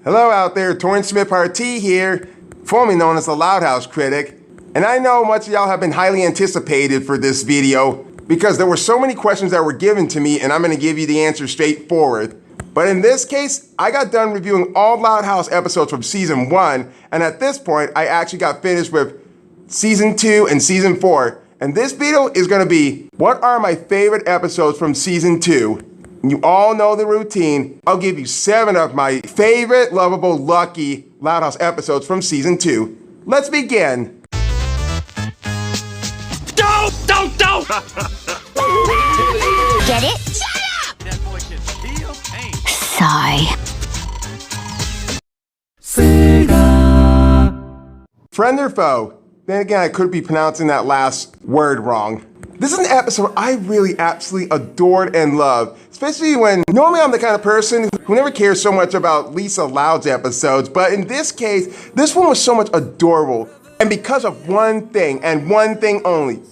Hello out there, Taurean Smith-Partee here, formerly known as the Loud House Critic. And I know much of y'all have been highly anticipated for this video because there were so many questions that were given to me and I'm gonna give you the answer straightforward. But in this case, I got done reviewing all Loud House episodes from season 1, and at this point, I actually got finished with season 2 and season 4. And this video is gonna be, what are my favorite episodes from season 2? You all know the routine. I'll give you 7 of my favorite, lovable, lucky Loud House episodes from season 2. Let's begin. Don't! Get it? Shut up! That boy can feel pain. Sigh. Friend or foe? Then again, I could be pronouncing that last word wrong. This is an episode I really absolutely adored and loved, especially when normally I'm the kind of person who never cares so much about Lisa Loud's episodes, but in this case, this one was so much adorable. And because of one thing, and one thing only,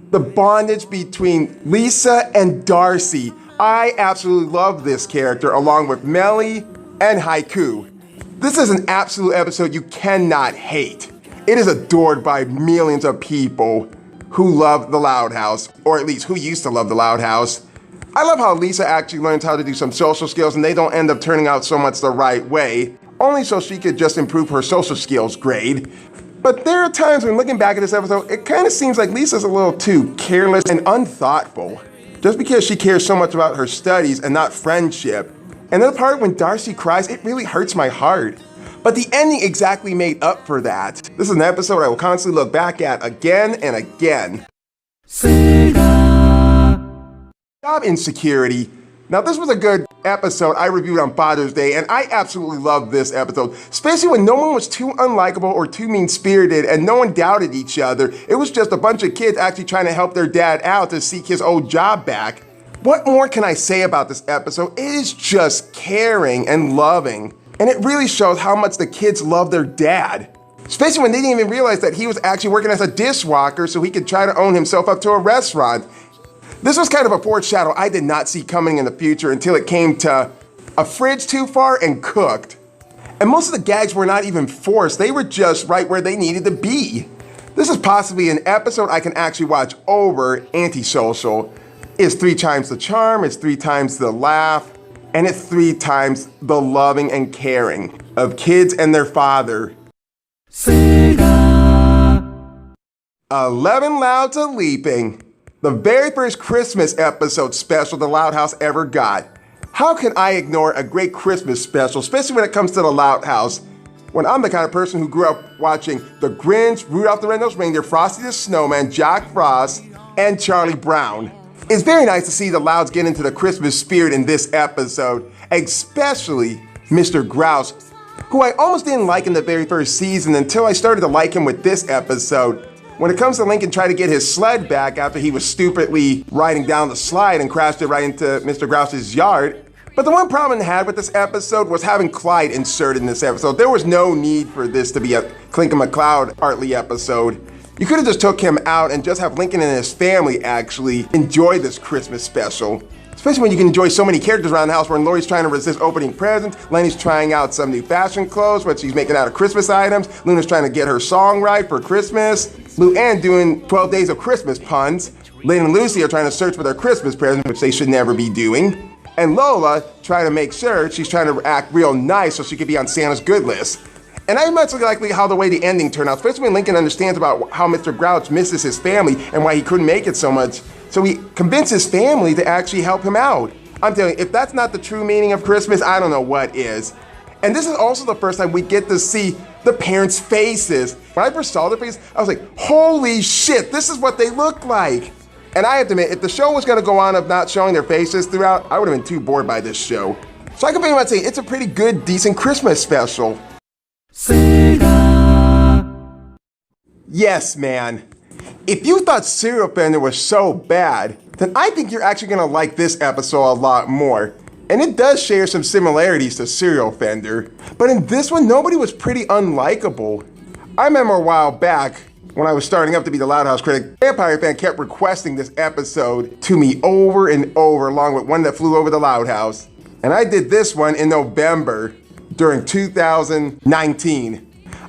the bondage between Lisa and Darcy. I absolutely love this character, along with Melly and Haiku. This is an absolute episode you cannot hate. It is adored by millions of people who love the Loud House, or at least who used to love the Loud House. I love how Lisa actually learns how to do some social skills and they don't end up turning out so much the right way, only so she could just improve her social skills grade. But there are times when looking back at this episode, it kind of seems like Lisa's a little too careless and unthoughtful. Just because she cares so much about her studies and not friendship. And the part when Darcy cries, it really hurts my heart. But the ending exactly made up for that. This is an episode I will constantly look back at again and again. Job Insecurity. Now this was a good episode I reviewed on Father's Day, and I absolutely loved this episode, especially when no one was too unlikable or too mean-spirited and no one doubted each other. It was just a bunch of kids actually trying to help their dad out to seek his old job back. What more can I say about this episode? It is just caring and loving, and it really shows how much the kids love their dad. Especially when they didn't even realize that he was actually working as a dishwalker so he could try to own himself up to a restaurant. This was kind of a foreshadow I did not see coming in the future until it came to a fridge too far and cooked. And most of the gags were not even forced, they were just right where they needed to be. This is possibly an episode I can actually watch over. Antisocial. It's 3 times the charm, it's 3 times the laugh, and it's 3 times the loving and caring of kids and their father. 11 Loud to Leaping. The very first Christmas episode special the Loud House ever got. How can I ignore a great Christmas special, especially when it comes to the Loud House, when I'm the kind of person who grew up watching The Grinch, Rudolph the Red-Nosed Reindeer, Frosty the Snowman, Jack Frost, and Charlie Brown. It's very nice to see the Louds get into the Christmas spirit in this episode, especially Mr. Grouse, who I almost didn't like in the very first season until I started to like him with this episode. When it comes to Lincoln trying to get his sled back after he was stupidly riding down the slide and crashed it right into Mr. Grouse's yard. But the one problem I had with this episode was having Clyde inserted in this episode. There was no need for this to be a Clinkin' McCloud Hartley episode. You could have just took him out and just have Lincoln and his family actually enjoy this Christmas special. Especially when you can enjoy so many characters around the house, when Lori's trying to resist opening presents, Lenny's trying out some new fashion clothes, what she's making out of Christmas items, Luna's trying to get her song right for Christmas, Lou Ann doing 12 Days of Christmas puns, Lynn and Lucy are trying to search for their Christmas present, which they should never be doing, and Lola trying to make sure she's trying to act real nice so she could be on Santa's good list. And I much like how the way the ending turned out, especially when Lincoln understands about how Mr. Grouch misses his family and why he couldn't make it so much. So he convinced his family to actually help him out. I'm telling you, if that's not the true meaning of Christmas, I don't know what is. And this is also the first time we get to see the parents' faces. When I first saw their faces, I was like, holy shit, this is what they look like. And I have to admit, if the show was gonna go on of not showing their faces throughout, I would have been too bored by this show. So I can pretty much say it's a pretty good, decent Christmas special. Yes, man. If you thought Serial Fender was so bad, then I think you're actually gonna like this episode a lot more. And it does share some similarities to Serial Fender, but in this one, nobody was pretty unlikable. I remember a while back, when I was starting up to be the Loud House Critic, Vampire Fan kept requesting this episode to me over and over, along with one that flew over the Loud House. And I did this one in November. during 2019.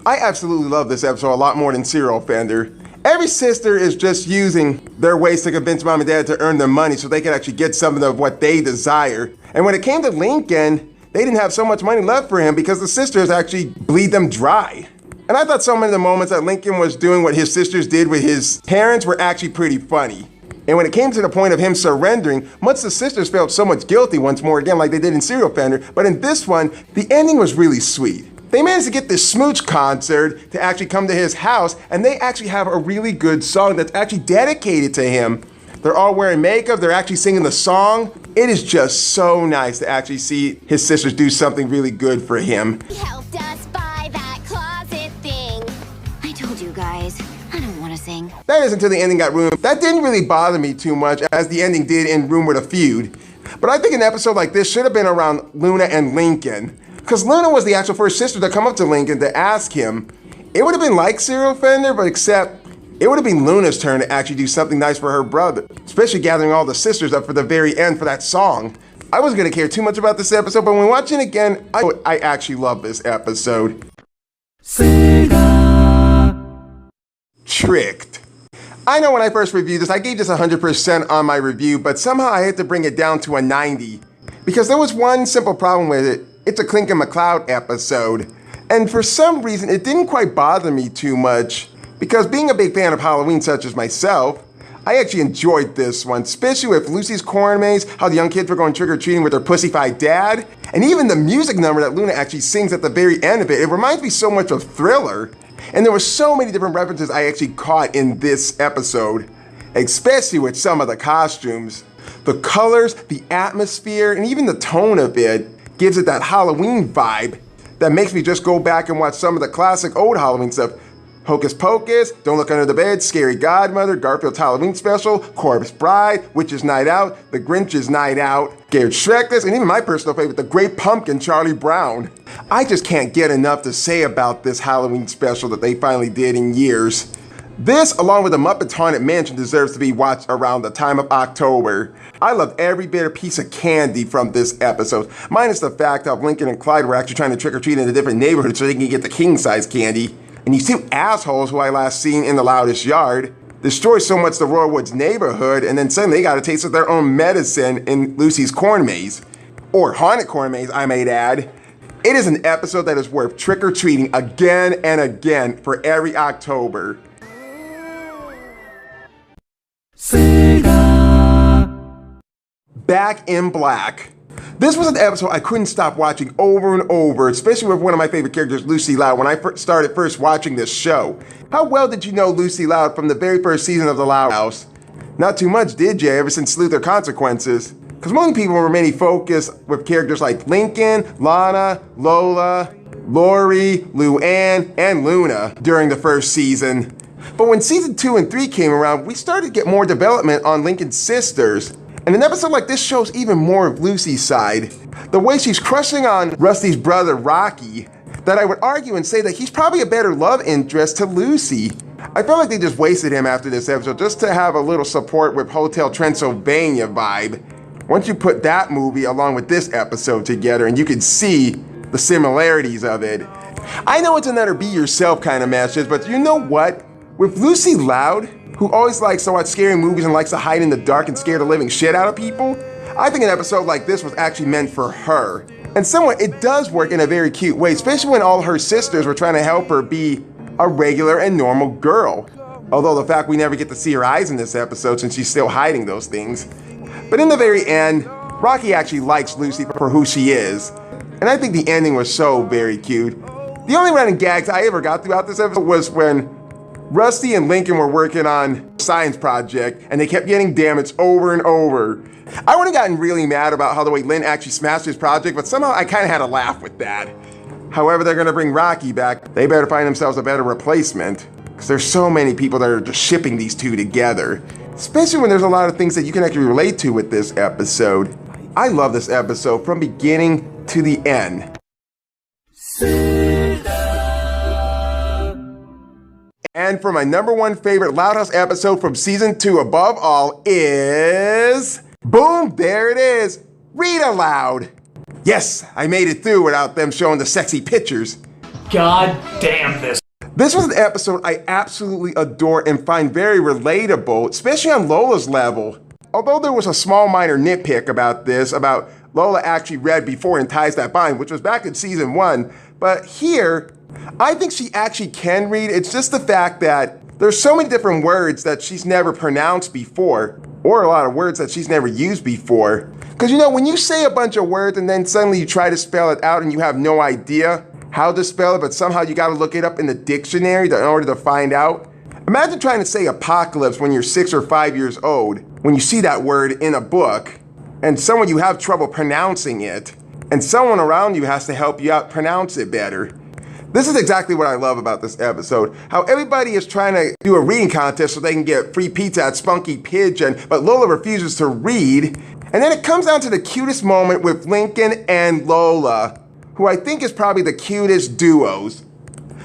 I absolutely love this episode a lot more than Serial Offender. Every sister is just using their ways to convince mom and dad to earn their money so they can actually get some of what they desire. And when it came to Lincoln, they didn't have so much money left for him because the sisters actually bleed them dry. And I thought so many of the moments that Lincoln was doing what his sisters did with his parents were actually pretty funny. And when it came to the point of him surrendering, much the sisters felt so much guilty once more again like they did in Serial Offender, but in this one, the ending was really sweet. They managed to get this smooch concert to actually come to his house, and they actually have a really good song that's actually dedicated to him. They're all wearing makeup, they're actually singing the song. It is just so nice to actually see his sisters do something really good for him. He helped us buy that closet thing. I told you guys, I don't want to sing. That is until the ending got ruined. That didn't really bother me too much as the ending did in Room with a Feud. But I think an episode like this should have been around Luna and Lincoln. Because Luna was the actual first sister to come up to Lincoln to ask him. It would have been like Serial Offender, but except it would have been Luna's turn to actually do something nice for her brother, especially gathering all the sisters up for the very end for that song. I wasn't going to care too much about this episode, but when watching it again, I actually love this episode. Tricked. I know when I first reviewed this, I gave this 100% on my review, but somehow I had to bring it down to a 90. Because there was one simple problem with it. It's a Clink and McCloud episode. And for some reason, it didn't quite bother me too much. Because being a big fan of Halloween such as myself, I actually enjoyed this one, especially with Lucy's corn maze, how the young kids were going trick-or-treating with their pussyfied dad, and even the music number that Luna actually sings at the very end of it. It reminds me so much of Thriller. And there were so many different references I actually caught in this episode, especially with some of the costumes. The colors, the atmosphere, and even the tone of it gives it that Halloween vibe that makes me just go back and watch some of the classic old Halloween stuff. Hocus Pocus, Don't Look Under the Bed, Scary Godmother, Garfield's Halloween Special, Corpse Bride, Witch's Night Out, The Grinch's Night Out, Scared Shrekless, and even my personal favorite, The Great Pumpkin, Charlie Brown. I just can't get enough to say about this Halloween special that they finally did in years. This, along with The Muppets Haunted Mansion, deserves to be watched around the time of October. I loved every bit of piece of candy from this episode, minus the fact that Lincoln and Clyde were actually trying to trick-or-treat in a different neighborhood so they can get the king-size candy. And these two assholes who I last seen in the Loudest Yard destroy so much the Royal Woods neighborhood, and then suddenly they got a taste of their own medicine in Lucy's corn maze. Or haunted corn maze, I might add. It is an episode that is worth trick-or-treating again and again for every October. Back in Black. This was an episode I couldn't stop watching over and over, especially with one of my favorite characters, Lucy Loud, when I started first watching this show. How well did you know Lucy Loud from the very first season of The Loud House? Not too much, did you, ever since Sleuth or Consequences? Because most people were mainly focused with characters like Lincoln, Lana, Lola, Lori, Luann, and Luna during the first season. But when season 2 and 3 came around, we started to get more development on Lincoln's sisters. And an episode like this shows even more of Lucy's side. The way she's crushing on Rusty's brother, Rocky, that I would argue and say that he's probably a better love interest to Lucy. I felt like they just wasted him after this episode just to have a little support with Hotel Transylvania vibe. Once you put that movie along with this episode together and you can see the similarities of it. I know it's another be yourself kind of message, but you know what? With Lucy Loud, who always likes to watch scary movies and likes to hide in the dark and scare the living shit out of people, I think an episode like this was actually meant for her. And somewhat, it does work in a very cute way, especially when all her sisters were trying to help her be a regular and normal girl. Although the fact we never get to see her eyes in this episode since she's still hiding those things. But in the very end, Rocky actually likes Lucy for who she is. And I think the ending was so very cute. The only running gags I ever got throughout this episode was when Rusty and Lincoln were working on a science project and they kept getting damaged over and over. I would have gotten really mad about how the way Lynn actually smashed his project, but somehow I kind of had a laugh with that. However, they're gonna bring Rocky back. They better find themselves a better replacement because there's so many people that are just shipping these two together, especially when there's a lot of things that you can actually relate to with this episode. I love this episode from beginning to the end. And for my number one favorite Loud House episode from season 2 above all is... boom, there it is, Read Aloud. Yes, I made it through without them showing the sexy pictures. God damn this. This was an episode I absolutely adore and find very relatable, especially on Lola's level. Although there was a small minor nitpick about this, about Lola actually read before and ties that bind, which was back in season 1. But here, I think she actually can read. It's just the fact that there's so many different words that she's never pronounced before, or a lot of words that she's never used before. Because you know, when you say a bunch of words and then suddenly you try to spell it out and you have no idea how to spell it, but somehow you gotta look it up in the dictionary in order to find out. Imagine trying to say apocalypse when you're 6 or 5 years old, when you see that word in a book, and someone you have trouble pronouncing it, and someone around you has to help you out pronounce it better. This is exactly what I love about this episode, how everybody is trying to do a reading contest so they can get free pizza at Spunky Pigeon, but Lola refuses to read. And then it comes down to the cutest moment with Lincoln and Lola, who I think is probably the cutest duos.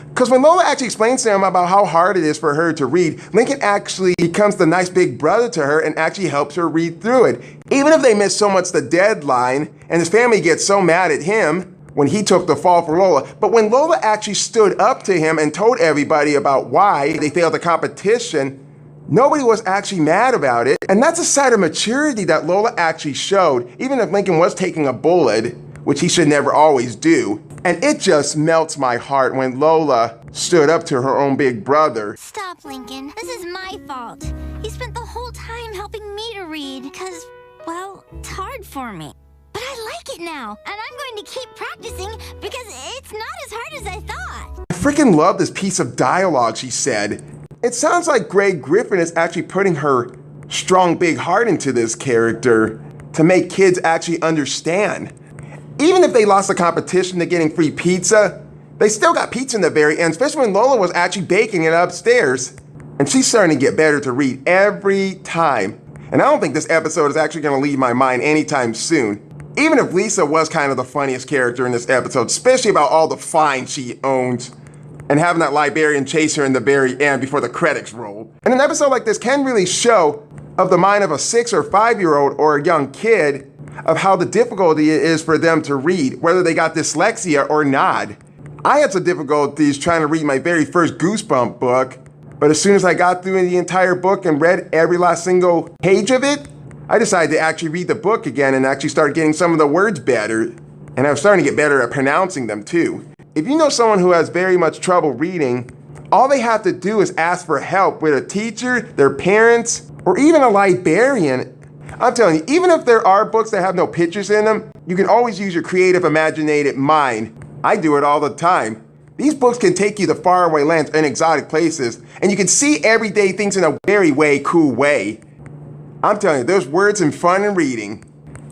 Because when Lola actually explains to him about how hard it is for her to read, Lincoln actually becomes the nice big brother to her and actually helps her read through it. Even if they miss so much the deadline, and his family gets so mad at him when he took the fall for Lola, but when Lola actually stood up to him and told everybody about why they failed the competition, nobody was actually mad about it. And that's a side of maturity that Lola actually showed, even if Lincoln was taking a bullet, which he should never always do. And it just melts my heart when Lola stood up to her own big brother. Stop, Lincoln. This is my fault. You spent the whole time helping me to read because, well, it's hard for me. But I like it now, and I'm going to keep practicing because it's not as hard as I thought. I freaking love this piece of dialogue she said. It sounds like Greg Griffin is actually putting her strong big heart into this character to make kids actually understand. Even if they lost the competition to getting free pizza, they still got pizza in the very end, especially when Lola was actually baking it upstairs. And she's starting to get better to read every time. And I don't think this episode is actually going to leave my mind anytime soon. Even if Lisa was kind of the funniest character in this episode, especially about all the fines she owns, and having that librarian chase her in the very end before the credits roll. And an episode like this can really show of the mind of a 6 or 5-year-old or a young kid of how the difficulty it is for them to read, whether they got dyslexia or not. I had some difficulties trying to read my very first Goosebump book, but as soon as I got through the entire book and read every last single page of it, I decided to actually read the book again and actually start getting some of the words better. And I was starting to get better at pronouncing them too. If you know someone who has very much trouble reading, all they have to do is ask for help with a teacher, their parents, or even a librarian. I'm telling you, even if there are books that have no pictures in them, you can always use your creative, imaginative mind. I do it all the time. These books can take you to faraway lands and exotic places, and you can see everyday things in a very cool way. I'm telling you, there's words and fun in reading.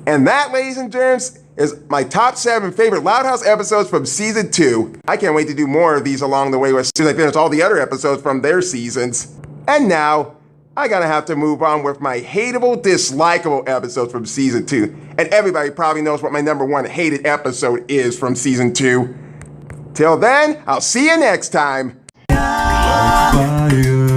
And that, ladies and germs, is my top 7 favorite Loud House episodes from season 2. I can't wait to do more of these along the way as soon as I finish all the other episodes from their seasons. And now, I gotta have to move on with my hateable, dislikable episodes from season 2. And everybody probably knows what my number 1 hated episode is from season 2. Till then, I'll see you next time. Fire.